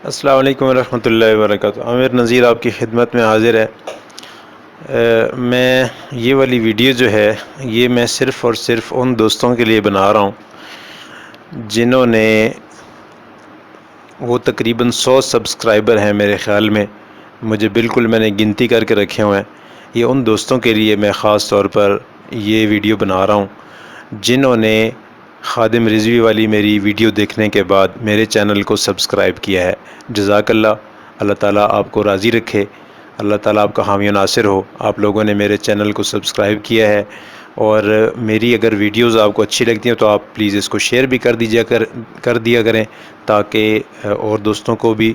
السلام علیکم ورحمۃ اللہ وبرکاتہ۔ عامر نذیر آپ کی خدمت میں حاضر ہے۔ میں یہ والی ویڈیو جو ہے یہ میں صرف اور صرف ان دوستوں کے لیے بنا رہا ہوں جنہوں نے وہ تقریباً 100 سبسکرائبر ہیں میرے خیال میں، مجھے بالکل میں نے گنتی کر کے رکھے ہوئے ہیں۔ یہ ان دوستوں کے لیے میں خاص طور پر یہ ویڈیو بنا رہا ہوں جنہوں نے خادم رضوی والی میری ویڈیو دیکھنے کے بعد میرے چینل کو سبسکرائب کیا ہے۔ جزاک اللہ، اللہ تعالیٰ آپ کو راضی رکھے، اللہ تعالیٰ آپ کا حامی و ناصر ہو۔ آپ لوگوں نے میرے چینل کو سبسکرائب کیا ہے، اور میری اگر ویڈیوز آپ کو اچھی لگتی ہیں تو آپ پلیز اس کو شیئر بھی کر دیا کریں تاکہ اور دوستوں کو بھی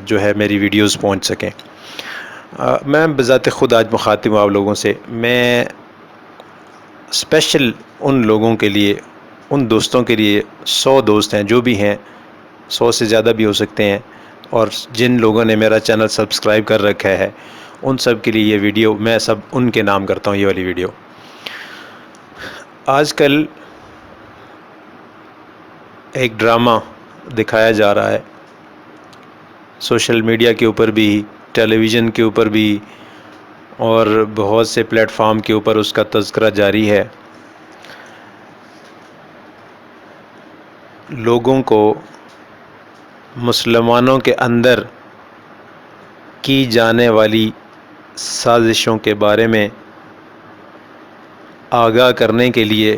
جو ہے میری ویڈیوز پہنچ سکیں۔ میں بذات خود آج مخاطب ہوں آپ لوگوں سے۔ میں اسپیشل ان لوگوں کے لیے، ان دوستوں کے لیے، 100 دوست ہیں جو بھی ہیں، 100 سے زیادہ بھی ہو سکتے ہیں، اور جن لوگوں نے میرا چینل سبسکرائب کر رکھا ہے ان سب کے لیے یہ ویڈیو، میں سب ان کے نام کرتا ہوں یہ والی ویڈیو۔ آج کل ایک ڈرامہ دکھایا جا رہا ہے، سوشل میڈیا کے اوپر بھی، ٹیلی ویژن کے اوپر بھی، اور بہت سے پلیٹ فارم کے اوپر اس کا تذکرہ جاری ہے۔ لوگوں کو مسلمانوں کے اندر کی جانے والی سازشوں کے بارے میں آگاہ کرنے کے لیے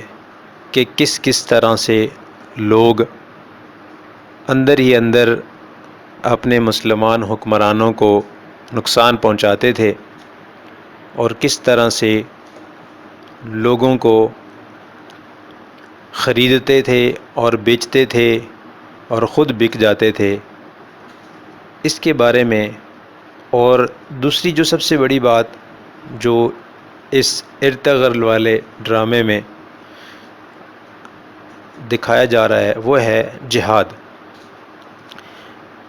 کہ کس کس طرح سے لوگ اندر ہی اندر اپنے مسلمان حکمرانوں کو نقصان پہنچاتے تھے، اور کس طرح سے لوگوں کو خریدتے تھے اور بیچتے تھے اور خود بک جاتے تھے، اس کے بارے میں۔ اور دوسری جو سب سے بڑی بات جو اس ارطغرل والے ڈرامے میں دکھایا جا رہا ہے وہ ہے جہاد۔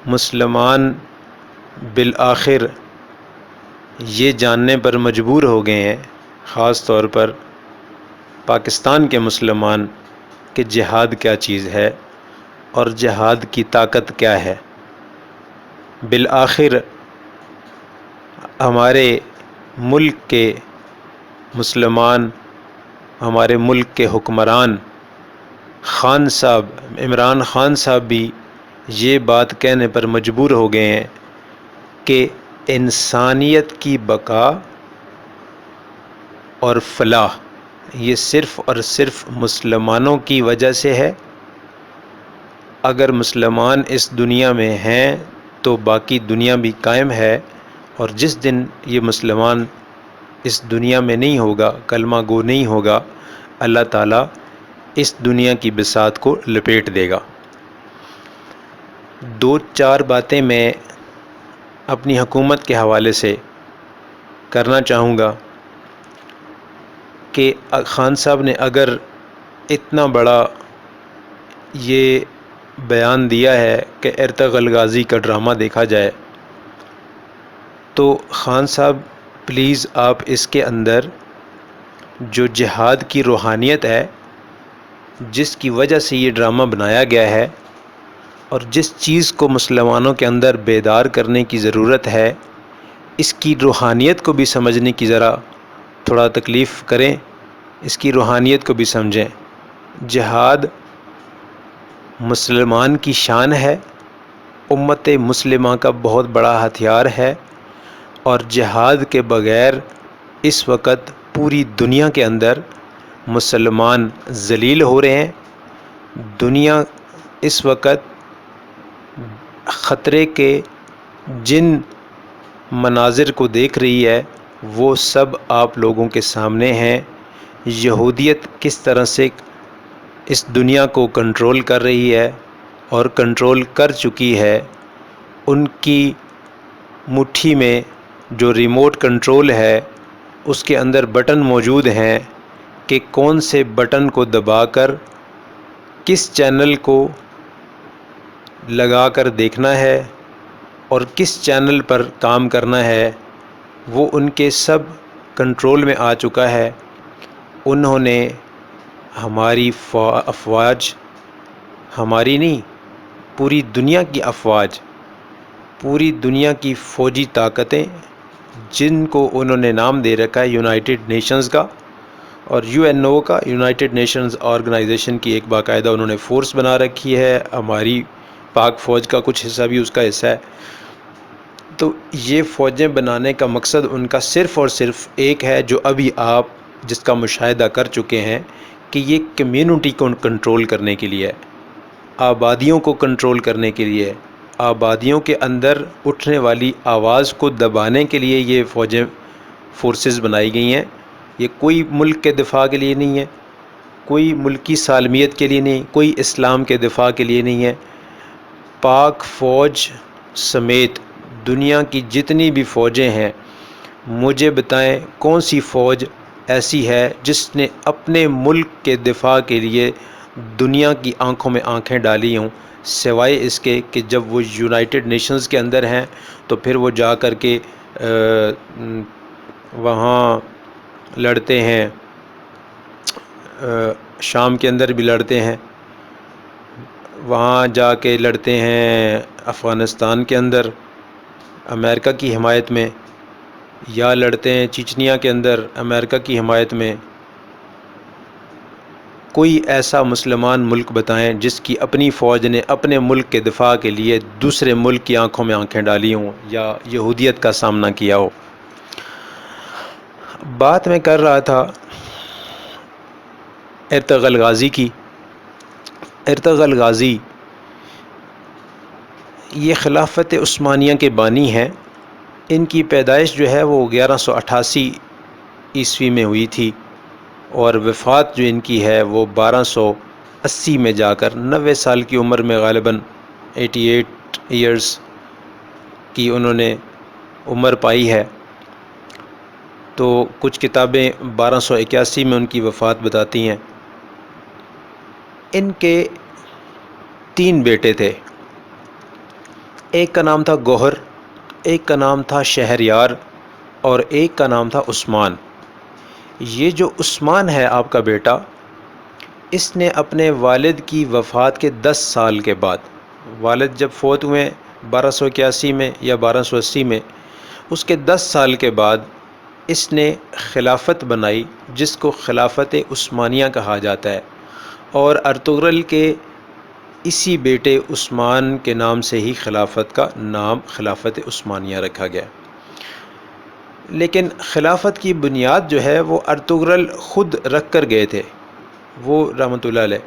مسلمان بالآخر یہ جاننے پر مجبور ہو گئے ہیں، خاص طور پر پاکستان کے مسلمان، کہ جہاد کیا چیز ہے اور جہاد کی طاقت کیا ہے۔ بالآخر ہمارے ملک کے مسلمان، ہمارے ملک کے حکمران خان صاحب، عمران خان صاحب بھی یہ بات کہنے پر مجبور ہو گئے ہیں کہ انسانیت کی بقا اور فلاح یہ صرف اور صرف مسلمانوں کی وجہ سے ہے۔ اگر مسلمان اس دنیا میں ہیں تو باقی دنیا بھی قائم ہے، اور جس دن یہ مسلمان اس دنیا میں نہیں ہوگا، کلمہ گو نہیں ہوگا، اللہ تعالیٰ اس دنیا کی بساط کو لپیٹ دے گا۔ دو چار باتیں میں اپنی حکومت کے حوالے سے کرنا چاہوں گا کہ خان صاحب نے اگر اتنا بڑا یہ بیان دیا ہے کہ ارطغرل غازی کا ڈرامہ دیکھا جائے، تو خان صاحب پلیز آپ اس کے اندر جو جہاد کی روحانیت ہے، جس کی وجہ سے یہ ڈرامہ بنایا گیا ہے، اور جس چیز کو مسلمانوں کے اندر بیدار کرنے کی ضرورت ہے، اس کی روحانیت کو بھی سمجھنے کی ذرا تھوڑا تکلیف کریں، اس کی روحانیت کو بھی سمجھیں۔ جہاد مسلمان کی شان ہے، امت مسلمہ کا بہت بڑا ہتھیار ہے، اور جہاد کے بغیر اس وقت پوری دنیا کے اندر مسلمان ذلیل ہو رہے ہیں۔ دنیا اس وقت خطرے کے جن مناظر کو دیکھ رہی ہے وہ سب آپ لوگوں کے سامنے ہیں۔ یہودیت کس طرح سے اس دنیا کو کنٹرول کر رہی ہے اور کنٹرول کر چکی ہے۔ ان کی مٹھی میں جو ریموٹ کنٹرول ہے اس کے اندر بٹن موجود ہیں کہ کون سے بٹن کو دبا کر کس چینل کو لگا کر دیکھنا ہے اور کس چینل پر کام کرنا ہے، وہ ان کے سب کنٹرول میں آ چکا ہے۔ انہوں نے ہماری افواج، ہماری نہیں پوری دنیا کی افواج پوری دنیا کی فوجی طاقتیں جن کو انہوں نے نام دے رکھا ہے یونائٹڈ نیشنز کا اور UNO کا، یونائٹڈ نیشنز آرگنائزیشن کی ایک باقاعدہ انہوں نے فورس بنا رکھی ہے، ہماری پاک فوج کا کچھ حصہ بھی اس کا حصہ ہے۔ تو یہ فوجیں بنانے کا مقصد ان کا صرف اور صرف ایک ہے، جو ابھی آپ جس کا مشاہدہ کر چکے ہیں کہ یہ کمیونٹی کو کنٹرول کرنے کے لیے ہے، آبادیوں کو کنٹرول کرنے کے لیے، آبادیوں کے اندر اٹھنے والی آواز کو دبانے کے لیے یہ فوجیں فورسز بنائی گئی ہیں۔ یہ کوئی ملک کے دفاع کے لیے نہیں ہے، کوئی ملکی سالمیت کے لیے نہیں، کوئی اسلام کے دفاع کے لیے نہیں ہے۔ پاک فوج سمیت دنیا کی جتنی بھی فوجیں ہیں، مجھے بتائیں کون سی فوج ایسی ہے جس نے اپنے ملک کے دفاع کے لیے دنیا کی آنکھوں میں آنکھیں ڈالی ہوں، سوائے اس کے کہ جب وہ یونائٹڈ نیشنز کے اندر ہیں تو پھر وہ جا کر کے وہاں لڑتے ہیں، شام کے اندر بھی لڑتے ہیں، وہاں جا کے لڑتے ہیں افغانستان کے اندر امریکہ کی حمایت میں، یا لڑتے ہیں چچنیا کے اندر امریکہ کی حمایت میں۔ کوئی ایسا مسلمان ملک بتائیں جس کی اپنی فوج نے اپنے ملک کے دفاع کے لیے دوسرے ملک کی آنکھوں میں آنکھیں ڈالی ہوں یا یہودیت کا سامنا کیا ہو۔ بات میں کر رہا تھا ارطغرل غازی کی۔ ارطغرل غازی یہ خلافت عثمانیہ کے بانی ہیں۔ ان کی پیدائش جو ہے وہ 1188 عیسوی میں ہوئی تھی اور وفات جو ان کی ہے وہ 1280 میں جا کر 90 سال کی عمر میں، غالباً 88 ایئرز کی انہوں نے عمر پائی ہے۔ تو کچھ کتابیں 1281 میں ان کی وفات بتاتی ہیں۔ ان کے 3 بیٹے تھے، ایک کا نام تھا گوہر، ایک کا نام تھا شہریار اور ایک کا نام تھا عثمان۔ یہ جو عثمان ہے آپ کا بیٹا، اس نے اپنے والد کی وفات کے 10 سال کے بعد، والد جب فوت ہوئے 1281 میں یا 1280 میں، اس کے 10 سال کے بعد اس نے خلافت بنائی جس کو خلافت عثمانیہ کہا جاتا ہے، اور ارطغرل کے اسی بیٹے عثمان کے نام سے ہی خلافت کا نام خلافت عثمانیہ رکھا گیا۔ لیکن خلافت کی بنیاد جو ہے وہ ارطغرل خود رکھ کر گئے تھے، وہ رحمۃ اللہ علیہ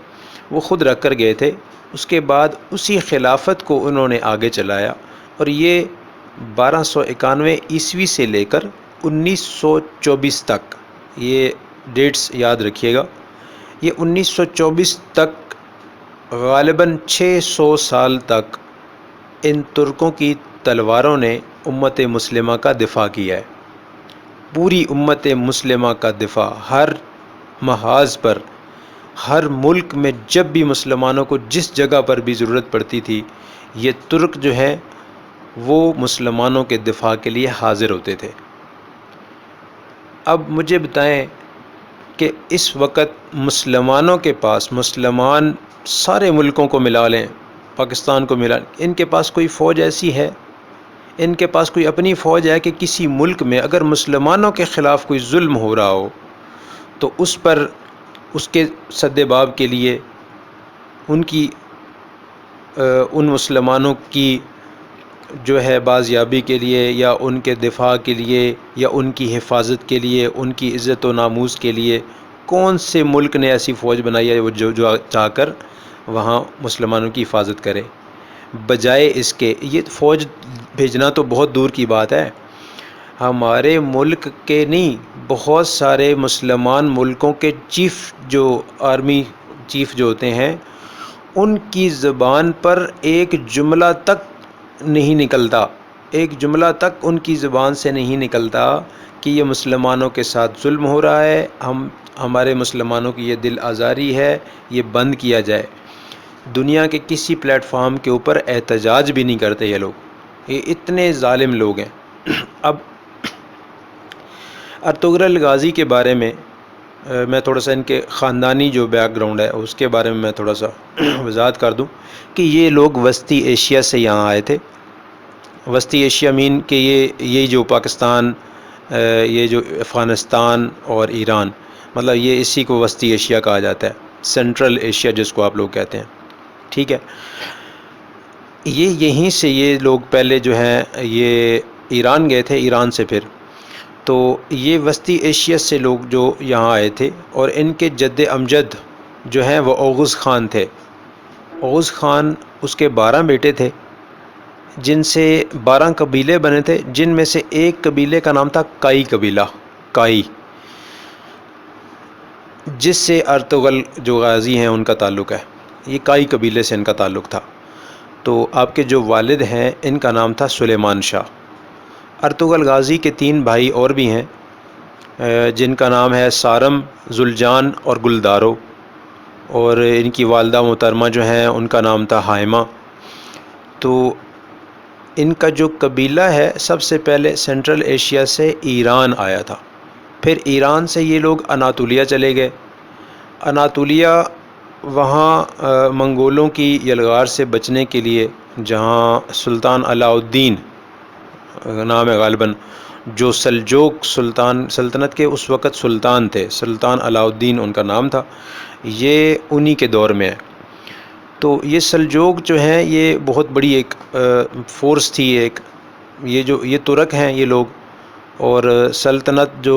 وہ خود رکھ کر گئے تھے۔ اس کے بعد اسی خلافت کو انہوں نے آگے چلایا، اور یہ 1291 عیسوی سے لے کر 1924 تک، یہ ڈیٹس یاد رکھیے گا، یہ 1924 تک غالباً 600 سال تک ان ترکوں کی تلواروں نے امت مسلمہ کا دفاع کیا ہے۔ پوری امت مسلمہ کا دفاع ہر محاذ پر، ہر ملک میں جب بھی مسلمانوں کو جس جگہ پر بھی ضرورت پڑتی تھی، یہ ترک جو ہیں وہ مسلمانوں کے دفاع کے لیے حاضر ہوتے تھے۔ اب مجھے بتائیں کہ اس وقت مسلمانوں کے پاس، مسلمان سارے ملکوں کو ملا لیں، پاکستان کو ملا لیں، ان کے پاس کوئی فوج ایسی ہے، ان کے پاس کوئی اپنی فوج ہے کہ کسی ملک میں اگر مسلمانوں کے خلاف کوئی ظلم ہو رہا ہو تو اس پر، اس کے سد باب کے لیے، ان مسلمانوں کی جو ہے بازیابی کے لیے یا ان کے دفاع کے لیے یا ان کی حفاظت کے لیے، ان کی عزت و ناموس کے لیے کون سے ملک نے ایسی فوج بنائی ہے جو چاہ کر وہاں مسلمانوں کی حفاظت کرے؟ بجائے اس کے یہ فوج بھیجنا تو بہت دور کی بات ہے، ہمارے ملک کے نہیں، بہت سارے مسلمان ملکوں کے چیف، جو آرمی چیف جو ہوتے ہیں، ان کی زبان پر ایک جملہ تک نہیں نکلتا، ایک جملہ تک ان کی زبان سے نہیں نکلتا کہ یہ مسلمانوں کے ساتھ ظلم ہو رہا ہے، ہمارے مسلمانوں کی یہ دل آزاری ہے، یہ بند کیا جائے۔ دنیا کے کسی پلیٹ فارم کے اوپر احتجاج بھی نہیں کرتے یہ لوگ، یہ اتنے ظالم لوگ ہیں۔ اب ارطغرل غازی کے بارے میں میں تھوڑا سا ان کے خاندانی جو بیک گراؤنڈ ہے اس کے بارے میں تھوڑا سا وضاحت کر دوں کہ یہ لوگ وسطی ایشیا سے یہاں آئے تھے، وسطی ایشیا مین کہ یہ جو پاکستان، یہ جو افغانستان اور ایران، مطلب یہ اسی کو وسطی ایشیا کہا جاتا ہے، سینٹرل ایشیا جس کو آپ لوگ کہتے ہیں، ٹھیک ہے۔ یہیں سے یہ لوگ پہلے جو ہیں یہ ایران گئے تھے، ایران سے پھر تو یہ وسطی ایشیا سے لوگ جو یہاں آئے تھے، اور ان کے جد امجد جو ہیں وہ اوغز خان تھے۔ اوغز خان، اس کے 12 بیٹے تھے، جن سے 12 قبیلے بنے تھے، جن میں سے ایک قبیلے کا نام تھا کائی قبیلہ، کائی، جس سے ارطغرل جو غازی ہیں ان کا تعلق ہے۔ یہ کائی قبیلے سے ان کا تعلق تھا۔ تو آپ کے جو والد ہیں ان کا نام تھا سلیمان شاہ۔ ارطغرل غازی کے 3 بھائی اور بھی ہیں، جن کا نام ہے سارم، ذوالجان اور گلدارو، اور ان کی والدہ محترمہ جو ہیں ان کا نام تھا حائمہ۔ تو ان کا جو قبیلہ ہے سب سے پہلے سینٹرل ایشیا سے ایران آیا تھا، پھر ایران سے یہ لوگ اناطولیہ چلے گئے۔ اناطولیہ وہاں منگولوں کی یلغار سے بچنے کے لیے، جہاں سلطان علاء الدین نام ہے غالباً، جو سلجوق سلطنت کے اس وقت سلطان تھے، سلطان علاء الدین ان کا نام تھا، یہ انہی کے دور میں ہے۔ تو یہ سلجوق جو ہیں یہ بہت بڑی ایک فورس تھی، یہ ترک ہیں یہ لوگ، اور سلطنت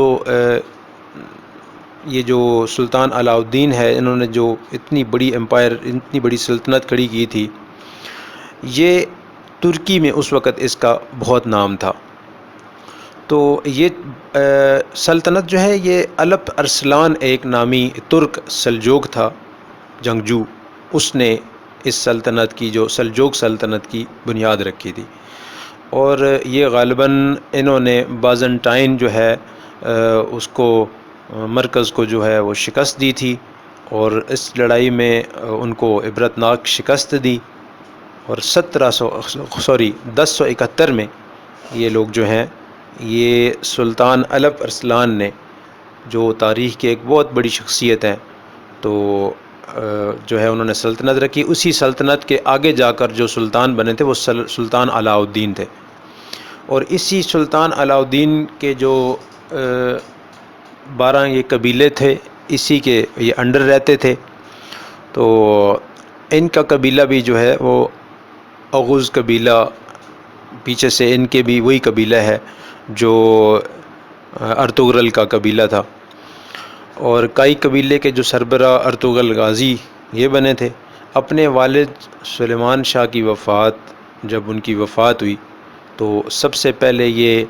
یہ جو سلطان علاء الدین ہے، انہوں نے جو اتنی بڑی امپائر، اتنی بڑی سلطنت کھڑی کی تھی، یہ ترکی میں اس وقت اس کا بہت نام تھا۔ تو یہ سلطنت جو ہے یہ الپ ارسلان ایک نامی ترک سلجوق تھا جنگجو، اس نے اس سلطنت کی، جو سلجوق سلطنت کی بنیاد رکھی تھی، اور یہ غالباً انہوں نے بازنٹائن جو ہے اس کو مرکز کو جو ہے وہ شکست دی تھی، اور اس لڑائی میں ان کو عبرتناک شکست دی، اور 1071 میں یہ لوگ جو ہیں یہ سلطان الپ ارسلان نے، جو تاریخ کے ایک بہت بڑی شخصیت ہیں، تو جو ہے انہوں نے سلطنت رکھی۔ اسی سلطنت کے آگے جا کر جو سلطان بنے تھے وہ سلطان علاء الدین تھے، اور اسی سلطان علاء الدین کے جو 12 یہ قبیلے تھے، اسی کے یہ انڈر رہتے تھے۔ تو ان کا قبیلہ بھی جو ہے وہ اوغز قبیلہ، پیچھے سے ان کے بھی وہی قبیلہ ہے جو ارطغرل کا قبیلہ تھا، اور کائی قبیلے کے جو سربراہ ارطغرل غازی یہ بنے تھے۔ اپنے والد سلیمان شاہ کی وفات، جب ان کی وفات ہوئی تو سب سے پہلے یہ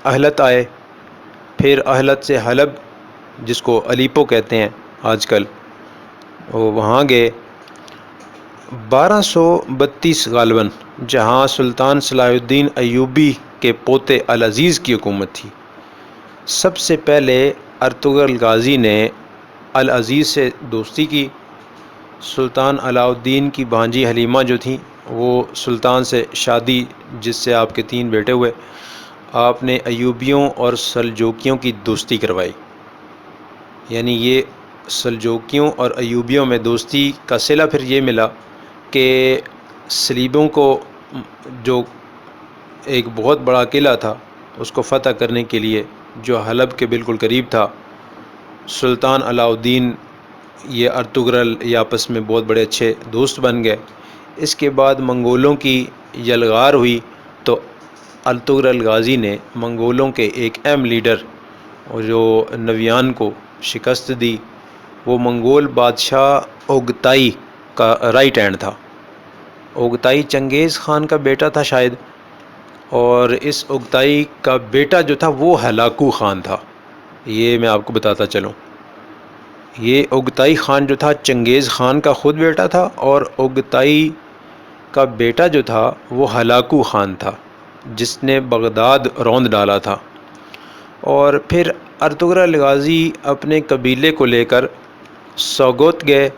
اہلت آئے، پھر اہلت سے حلب، جس کو الیپو کہتے ہیں آج کل، وہ وہاں گئے۔ 1232 غالباً، جہاں سلطان صلاح الدین ایوبی کے پوتے العزیز کی حکومت تھی، سب سے پہلے ارطغرل غازی نے العزیز سے دوستی کی۔ سلطان علاء الدین کی بھانجی حلیمہ جو تھیں، وہ سلطان سے شادی، جس سے آپ کے 3 بیٹے ہوئے، آپ نے ایوبیوں اور سلجوکیوں کی دوستی کروائی۔ یعنی یہ سلجوکیوں اور ایوبیوں میں دوستی کا صلہ پھر یہ ملا کہ صلیبوں کو، جو ایک بہت بڑا قلعہ تھا، اس کو فتح کرنے کے لیے، جو حلب کے بالکل قریب تھا، سلطان علاء الدین یہ ارطغرل یہ آپس میں بہت بڑے اچھے دوست بن گئے۔ اس کے بعد منگولوں کی یلغار ہوئی تو ارطغرل غازی نے منگولوں کے ایک اہم لیڈر، اور جو نویان کو شکست دی، وہ منگول بادشاہ اوگتائی کا رائٹ ہینڈ تھا۔ اوگتائی چنگیز خان کا بیٹا تھا شاید، اور اس اوگتائی کا بیٹا جو تھا وہ ہلاکو خان تھا۔ یہ میں آپ کو بتاتا چلوں، یہ اوگتائی خان جو تھا چنگیز خان کا خود بیٹا تھا، اور اوگتائی کا بیٹا جو تھا وہ ہلاکو خان تھا، جس نے بغداد روند ڈالا تھا۔ اور پھر ارطغرل غازی اپنے قبیلے کو لے کر سوگوت گئے،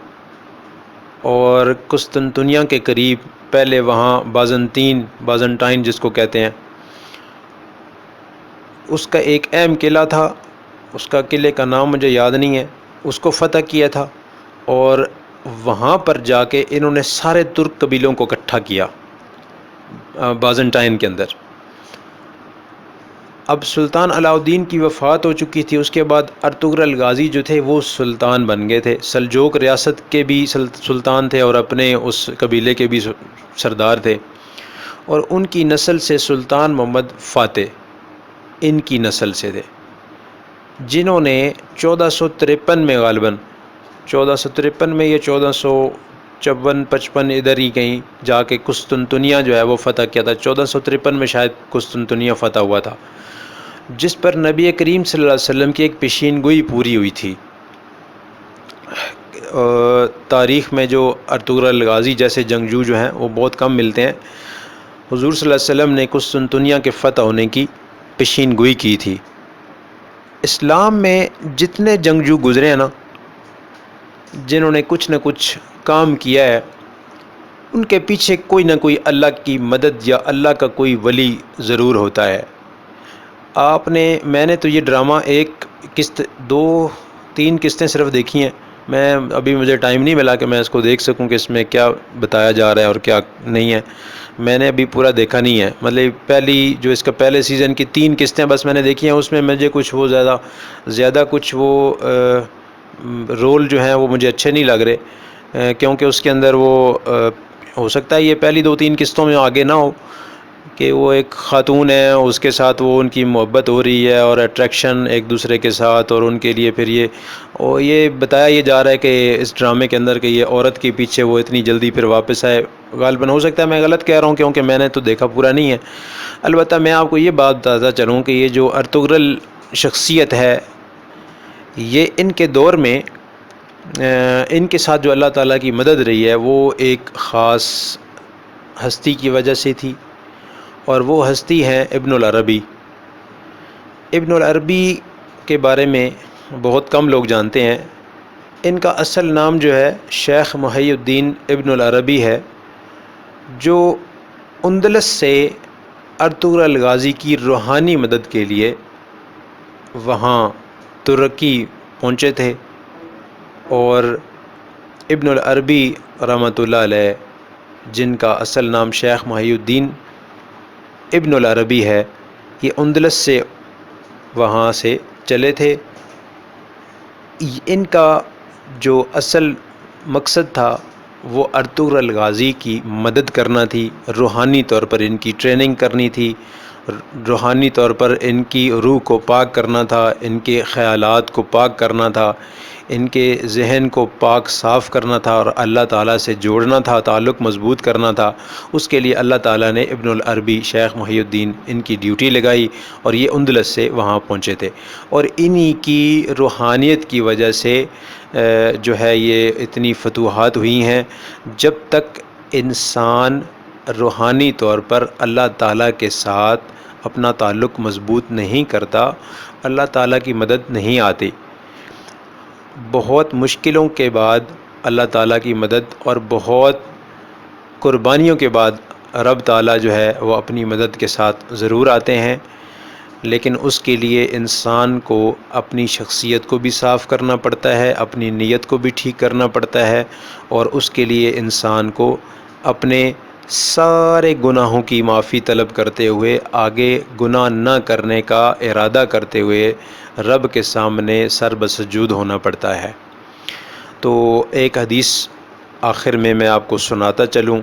اور قسطنطنیہ کے قریب، پہلے وہاں بازنٹائن جس کو کہتے ہیں، اس کا ایک اہم قلعہ تھا، اس کا قلعے کا نام مجھے یاد نہیں ہے، اس کو فتح کیا تھا، اور وہاں پر جا کے انہوں نے سارے ترک قبیلوں کو اکٹھا کیا، بازنٹائن کے اندر۔ اب سلطان علاء الدین کی وفات ہو چکی تھی، اس کے بعد ارطغرل غازی جو تھے وہ سلطان بن گئے تھے، سلجوق ریاست کے بھی سلطان تھے اور اپنے اس قبیلے کے بھی سردار تھے، اور ان کی نسل سے سلطان محمد فاتح ان کی نسل سے تھے، جنہوں نے 1453 میں غالباً 1453 میں یا 1454-55 ادھر ہی کہیں جا کے قسطنطنیہ جو ہے وہ فتح کیا تھا۔ 1453 میں شاید قسطنطنیہ فتح ہوا تھا، جس پر نبی کریم صلی اللہ علیہ وسلم کی ایک پیشین گوئی پوری ہوئی تھی۔ تاریخ میں جو ارطغرل غازی جیسے جنگجو جو ہیں وہ بہت کم ملتے ہیں۔ حضور صلی اللہ علیہ وسلم نے قسطنطنیہ کے فتح ہونے کی پیشین گوئی کی تھی۔ اسلام میں جتنے جنگجو گزرے ہیں نا، جنہوں نے کچھ نہ کچھ کام کیا ہے، ان کے پیچھے کوئی نہ کوئی اللہ کی مدد یا اللہ کا کوئی ولی ضرور ہوتا ہے۔ میں نے تو یہ ڈرامہ ایک قسط 2-3 قسطیں صرف دیکھی ہیں، مجھے ٹائم نہیں ملا کہ میں اس کو دیکھ سکوں کہ اس میں کیا بتایا جا رہا ہے اور کیا نہیں ہے۔ میں نے ابھی پورا دیکھا نہیں ہے، مطلب اس کا پہلے سیزن کی 3 قسطیں بس میں نے دیکھی ہیں۔ اس میں مجھے کچھ وہ زیادہ کچھ وہ رول جو ہیں وہ مجھے اچھے نہیں لگ رہے، کیونکہ اس کے اندر وہ ہو سکتا ہے یہ پہلی 2-3 قسطوں میں آگے نہ ہو کہ وہ ایک خاتون ہے، اس کے ساتھ وہ ان کی محبت ہو رہی ہے اور اٹریکشن ایک دوسرے کے ساتھ، اور ان کے لیے پھر یہ بتایا یہ جا رہا ہے کہ اس ڈرامے کے اندر کہ یہ عورت کے پیچھے وہ اتنی جلدی پھر واپس آئے۔ غالباً ہو سکتا ہے میں غلط کہہ رہا ہوں، کیونکہ میں نے تو دیکھا پورا نہیں ہے۔ البتہ میں آپ کو یہ بات بتاتا چلوں کہ یہ جو ارطغرل شخصیت ہے، یہ ان کے دور میں ان کے ساتھ جو اللہ تعالیٰ کی مدد رہی ہے وہ ایک خاص ہستی کی وجہ سے تھی، اور وہ ہستی ہے ابن العربی۔ ابن العربی کے بارے میں بہت کم لوگ جانتے ہیں۔ ان کا اصل نام جو ہے شیخ محی الدین ابن العربی ہے، جو اندلس سے ارطغرل غازی کی روحانی مدد کے لیے وہاں ترکی پہنچے تھے، اور ابن العربی رحمۃ اللہ علیہ، جن کا اصل نام شیخ محی الدین ابن العربی ہے، یہ اندلس سے وہاں سے چلے تھے۔ ان کا جو اصل مقصد تھا وہ ارطغرل غازی کی مدد کرنا تھی، روحانی طور پر ان کی ٹریننگ کرنی تھی، روحانی طور پر ان کی روح کو پاک کرنا تھا، ان کے خیالات کو پاک کرنا تھا، ان کے ذہن کو پاک صاف کرنا تھا، اور اللہ تعالیٰ سے جوڑنا تھا، تعلق مضبوط کرنا تھا۔ اس کے لیے اللہ تعالیٰ نے ابن العربی شیخ محی الدین ان کی ڈیوٹی لگائی، اور یہ اندلس سے وہاں پہنچے تھے، اور انہی کی روحانیت کی وجہ سے جو ہے یہ اتنی فتوحات ہوئی ہیں۔ جب تک انسان روحانی طور پر اللہ تعالیٰ کے ساتھ اپنا تعلق مضبوط نہیں کرتا، اللہ تعالیٰ کی مدد نہیں آتی۔ بہت مشکلوں کے بعد اللہ تعالیٰ کی مدد اور بہت قربانیوں کے بعد رب تعالیٰ جو ہے وہ اپنی مدد کے ساتھ ضرور آتے ہیں، لیکن اس کے لیے انسان کو اپنی شخصیت کو بھی صاف کرنا پڑتا ہے، اپنی نیت کو بھی ٹھیک کرنا پڑتا ہے، اور اس کے لیے انسان کو اپنے سارے گناہوں کی معافی طلب کرتے ہوئے، آگے گناہ نہ کرنے کا ارادہ کرتے ہوئے رب کے سامنے سر بسجود ہونا پڑتا ہے۔ تو ایک حدیث آخر میں آپ کو سناتا چلوں۔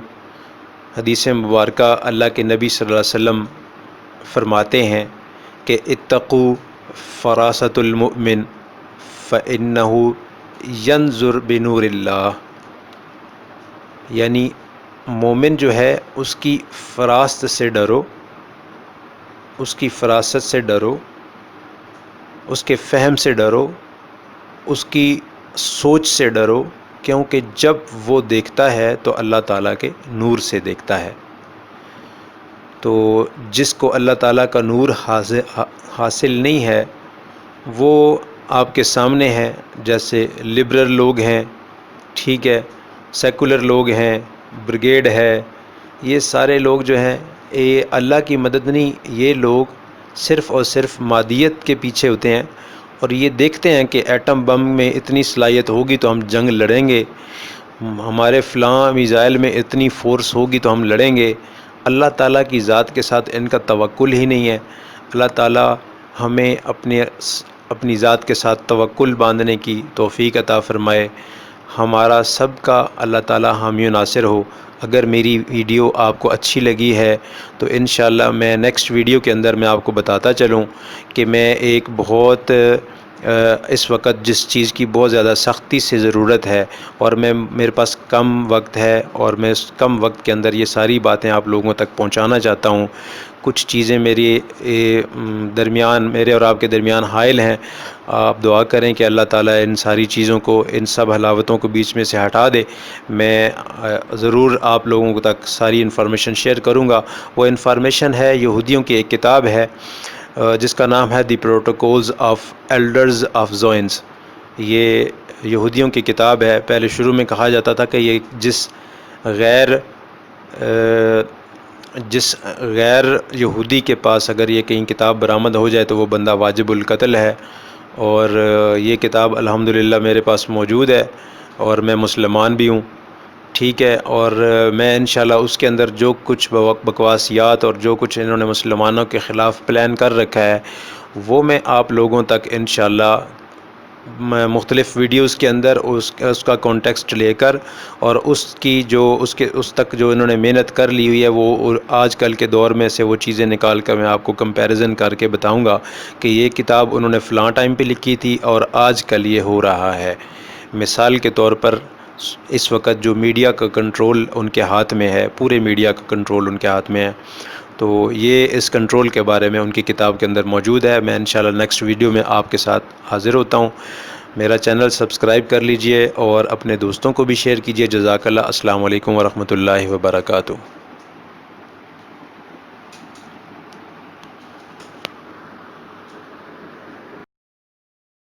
حدیث مبارکہ اللہ کے نبی صلی اللہ علیہ وسلم فرماتے ہیں کہ اتقوا فراست المؤمن فإنه ينظر بنور اللہ، یعنی مومن جو ہے اس کی فراست سے ڈرو، اس کی فراست سے ڈرو، اس کے فہم سے ڈرو، اس کی سوچ سے ڈرو، کیونکہ جب وہ دیکھتا ہے تو اللہ تعالیٰ کے نور سے دیکھتا ہے۔ تو جس کو اللہ تعالیٰ کا نور حاصل نہیں ہے وہ آپ کے سامنے ہے، جیسے لبرل لوگ ہیں، ٹھیک ہے، سیکولر لوگ ہیں، بریگیڈ ہے، یہ سارے لوگ جو ہیں یہ اللہ کی مدد نہیں، یہ لوگ صرف اور صرف مادیت کے پیچھے ہوتے ہیں، اور یہ دیکھتے ہیں کہ ایٹم بم میں اتنی صلاحیت ہوگی تو ہم جنگ لڑیں گے، ہمارے فلاں میزائل میں اتنی فورس ہوگی تو ہم لڑیں گے، اللہ تعالیٰ کی ذات کے ساتھ ان کا توکل ہی نہیں ہے۔ اللہ تعالیٰ ہمیں اپنی ذات کے ساتھ توکل باندھنے کی توفیق عطا فرمائے۔ ہمارا سب کا اللہ تعالیٰ حامی و ناصر ہو۔ اگر میری ویڈیو آپ کو اچھی لگی ہے تو انشاءاللہ میں نیکسٹ ویڈیو کے اندر میں آپ کو بتاتا چلوں کہ میں ایک بہت اس وقت جس چیز کی بہت زیادہ سختی سے ضرورت ہے، اور میرے پاس کم وقت ہے، اور میں اس کم وقت کے اندر یہ ساری باتیں آپ لوگوں تک پہنچانا چاہتا ہوں۔ کچھ چیزیں میرے اور آپ کے درمیان حائل ہیں۔ آپ دعا کریں کہ اللہ تعالیٰ ان ساری چیزوں کو، ان سب حلاوتوں کو بیچ میں سے ہٹا دے۔ میں ضرور آپ لوگوں تک ساری انفارمیشن شیئر کروں گا۔ وہ انفارمیشن ہے یہودیوں کی ایک کتاب ہے جس کا نام ہے دی پروٹوکولز آف ایلڈرز آف زوئنز۔ یہ یہودیوں کی کتاب ہے۔ پہلے شروع میں کہا جاتا تھا کہ یہ جس غیر یہودی کے پاس اگر یہ کہیں کتاب برآمد ہو جائے تو وہ بندہ واجب القتل ہے، اور یہ کتاب الحمدللہ میرے پاس موجود ہے، اور میں مسلمان بھی ہوں، ٹھیک ہے۔ اور میں انشاءاللہ اس کے اندر جو کچھ بکواسیات اور جو کچھ انہوں نے مسلمانوں کے خلاف پلان کر رکھا ہے وہ میں آپ لوگوں تک انشاءاللہ مختلف ویڈیوز کے اندر اس کا کانٹیکسٹ لے کر، اور اس تک جو انہوں نے محنت کر لی ہوئی ہے وہ آج کل کے دور میں سے وہ چیزیں نکال کر میں آپ کو کمپیریزن کر کے بتاؤں گا کہ یہ کتاب انہوں نے فلاں ٹائم پہ لکھی تھی اور آج کل یہ ہو رہا ہے۔ مثال کے طور پر اس وقت جو میڈیا کا کنٹرول ان کے ہاتھ میں ہے، پورے میڈیا کا کنٹرول ان کے ہاتھ میں ہے، تو یہ اس کنٹرول کے بارے میں ان کی کتاب کے اندر موجود ہے۔ میں انشاءاللہ نیکسٹ ویڈیو میں آپ کے ساتھ حاضر ہوتا ہوں۔ میرا چینل سبسکرائب کر لیجئے اور اپنے دوستوں کو بھی شیئر کیجئے۔ جزاک اللہ۔ السلام علیکم ورحمۃ اللہ وبرکاتہ۔